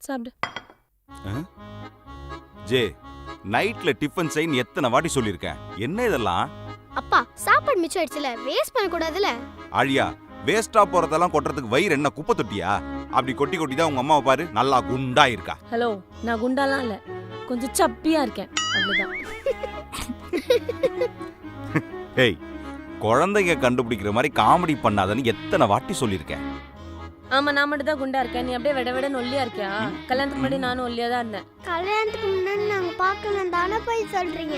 சாப்பிடு. ஜே, நைட்ல டிஃபன் செய்யன்னு எத்தனை வாட்டி சொல்லிருக்கேன். என்ன இதெல்லாம்? அப்பா சாப்பாடு மிச்சம் ஆயிடுச்சுல, வேஸ்ட் பண்ண கூடாதுல. ஆழியா, வேஸ்டா போறதெல்லாம் கொட்டுறதுக்கு வயிறு என்ன குப்பை தொட்டியா? அப்படி கொட்டி கொட்டி தான் உங்க அம்மாவை பாரு நல்லா குண்டா இருக்கா. ஹலோ, நான் குண்டாலாம் இல்ல, கொஞ்சம் சப்பியா இருக்கேன், அவ்வளவுதான். ஏய், குழந்தைங்க கண்டுபிடிக்கிற மாதிரி காமெடி பண்ணாதன்னு எத்தனை வாட்டி சொல்லிருக்கேன். ஆமா, நான் மட்டும் தான் குண்டா இருக்கேன், நீ அப்படியே விட விட ஒல்லியா இருக்கியா? கல்யாணத்துக்கு முன்னாடி நானும் ஒல்லியா தான் இருந்தேன். கல்யாணத்துக்கு முன்னாடி நாங்க பார்க்கலாம் தானே போய் சொல்றீங்க.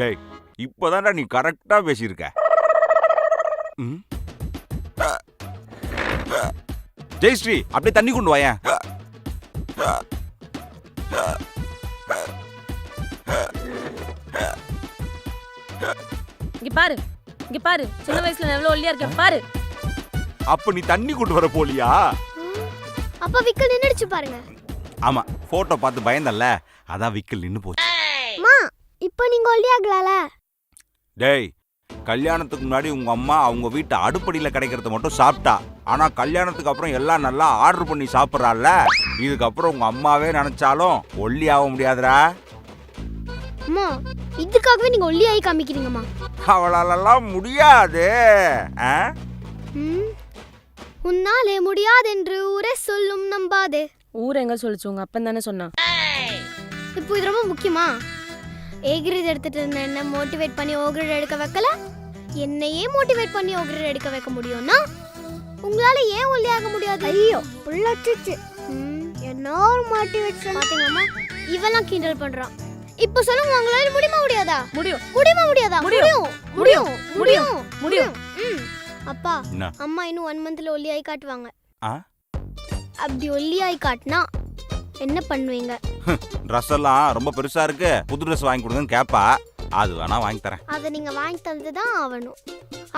டேய், இப்போதான்டா நீ கரெக்டா பேசியிருக்க. ஜெயஸ்ரீ, அப்படியே தண்ணி கொண்டு வாயேன். இங்க பாரு, இங்க பாரு, சின்ன வயசுல நான் எவ்வளவு ஒல்லியா இருக்கேன் பாரு. அப்ப நீ தண்ணி கொண்டு வர போலியா? அப்ப விக்கல் நின்னுடுச்சு பாருங்க. ஆமா, போட்டோ பார்த்து பயந்தல்ல, அதான் விக்கல் நின்னு போச்சு. அம்மா, இப்போ நீங்க ஒல்லியாகலால. டேய், கல்யாணத்துக்கு முன்னாடி உங்க அம்மா அவங்க வீட்டு அடுப்படியில கிடைக்கிறத மட்டும் சாப்பிட்டா. ஆனா கல்யாணத்துக்கு அப்புறம் எல்லாம் நல்லா ஆர்டர் பண்ணி சாப்பிட்றாள்ல. இதுக்கப்புறம் உங்க அம்மாவே நினைச்சாலும் ஒல்லி ஆக முடியாதுடா. அம்மா, இதுக்காகவே நீங்க ஒல்லியாகி காமிக்கிறீங்கம்மா. அவளாலெல்லாம் முடியாது. உன்னாலே முடியாதென்று ஊரே சொல்லும் நம்பாதே. ஊர் எங்க சொல்லிச்சு? உங்க அப்பன் தானே சொன்னான். இப்போ இது ரொம்ப முக்கியமா? ஏ கிரேட் எடுத்துட்டு இருந்த என்ன மோட்டிவேட் பண்ணி ஓ கிரேட் எடுக்க வைக்கல, என்னையே மோட்டிவேட் பண்ணி ஓ கிரேட் எடுக்க வைக்க முடியும்னா உங்களால ஏன் ஒல்லியாக முடியாது? ஐயோ புள்ளச்சிச்சு, என்ன ஒரு மோட்டிவேஷன் பாத்தீங்கம்மா. இவெல்லாம் கிண்டல் பண்றான். இப்போ சொல்லுங்க, உங்களால முடியுமா முடியாதா? முடியும். முடியுமா முடியாதா? முடியும் முடியும் முடியும் முடியும். அப்பா, அம்மா இன்னும் 1 மந்த்ல ஒல்லியாகி காட்டுவாங்க. அப்படி ஒல்லியாகி காட்டினா என்ன பண்ணுவீங்க? ட்ரெஸ் எல்லாம் ரொம்ப பெருசா இருக்கு, புது ட்ரெஸ் வாங்கி கொடுங்கன்னு கேப்பா. அது வேணா வாங்கி தரேன். அதை நீங்க வாங்கி தந்துதான் ஆகணும்.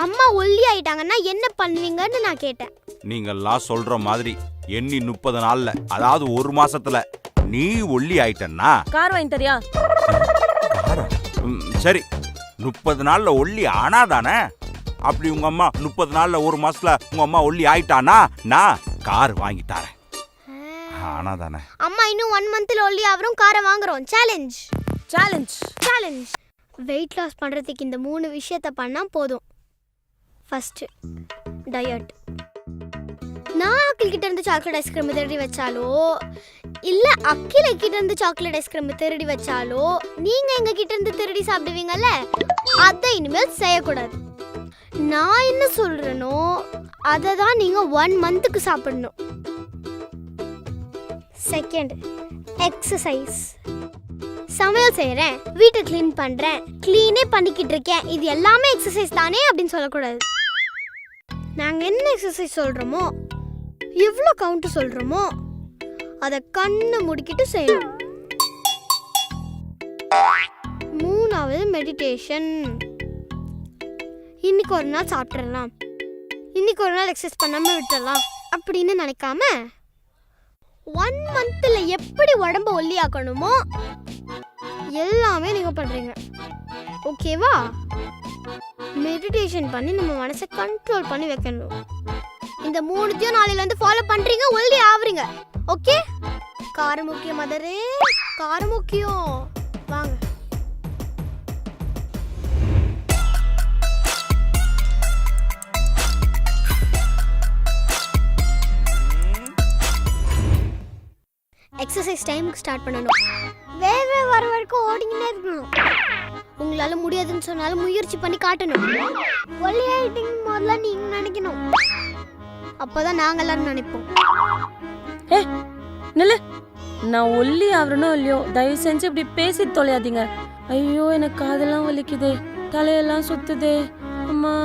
அம்மா ஒல்லி ஆயிட்டாங்கன்னா என்ன பண்ணுவீங்கன்னு நான் கேட்டேன். நீங்க எல்லாம் சொல்ற மாதிரி எண்ணி 30 நாள்ல, அதாவது 1 மாசத்துல நீ ஒல்லி ஆயிட்டன்னா கார் வாங்கி தரியா? சரி, 30 நாள்ல ஒல்லி ஆனாதானே. அப்படி உங்க அம்மா 30 நாள்ல 1 மாசத்துல உங்க அம்மா ஒல்லி ஆயிட்டானா நான் கார் வாங்கி தரேன். ஆனாதானே. அம்மா இன்னும் 1 மந்த்ல ஒல்லி ஆவறோம், காரை வாங்குறோம். Challenge challenge challenge. Weight loss பண்றதுக்கு இந்த 3 விஷயத்தை பண்ணா போதும். First, diet. நான் அக்கில் கிட்ட இருந்து சாக்லேட் ஐஸ்கிரீம் திருடி வச்சாலோ, இல்ல அக்கில கிட்ட இருந்து சாக்லேட் ஐஸ்கிரீம் திருடி வச்சாலோ, நீங்க எங்க கிட்ட இருந்து திருடி சாப்பிடுவீங்கல்ல, அதை இனிமேல் செய்யக்கூடாது. நான் என்ன சொல்றேனோ அதை தான் நீங்க 1 மந்த்துக்கு சாப்பிடணும். Second, exercise. சமையல் செய்யறேன், வீட்டை கிளீன் பண்றேன், கிளீனே பண்ணிக்கிட்டு இருக்கேன், இது எல்லாமே எக்ஸசைஸ் தானே அப்படின்னு சொல்லக்கூடாது. நாங்க என்ன எக்ஸசைஸ் சொல்றோமோ, எவ்வளோ கவுண்ட் சொல்றோமோ அதை கண்ணை முடிக்கிட்டு செய்யணும். 3வது, மெடிடேஷன். இன்னைக்கு ஒரு நாள் சாப்பிட்றலாம், இன்னைக்கு ஒரு நாள் எக்ஸசைஸ் பண்ணாம விட்டுறலாம் அப்படின்னு நினைக்காம 1 மந்த்ல எப்படி உடம்ப ஒல்லியாக்கணுமோ எல்லாமே நீங்க பண்றீங்க. ஓகேவா? மெடிடேஷன் பண்ணி நம்ம மனசை கண்ட்ரோல் பண்ணி வைக்கணும். இந்த 3த்தையும் நாளையில இருந்து ஃபாலோ பண்றீங்க, ஒல்லி ஆவறீங்க. ஓகே? கார முக்கியம் மதரே, கார முக்கியம். வாங்க. எக்ஸசைஸ் டைமுக்கு ஸ்டார்ட் பண்ணணும். வேவே வர வரைக்கும் ஓடிக்கிட்டே இருக்கணும். உங்களால முடியாதுன்னு சொன்னாலும் முயற்சி பண்ணி காட்டணும். ஒல்லி ஆயிட்டீங்க முதல்ல நீங்க நினைக்கணும், அப்பதான் நாங்க எல்லாரும் நினைப்போம். நில்லு, நான் ஒல்லி ஆவறனோ இல்லையோ, தயவு செஞ்சு இப்படி பேசி தொலையாதீங்க. ஐயோ, எனக்கு காதெல்லாம் வலிக்குதே, தலையெல்லாம் சுத்துதே அம்மா.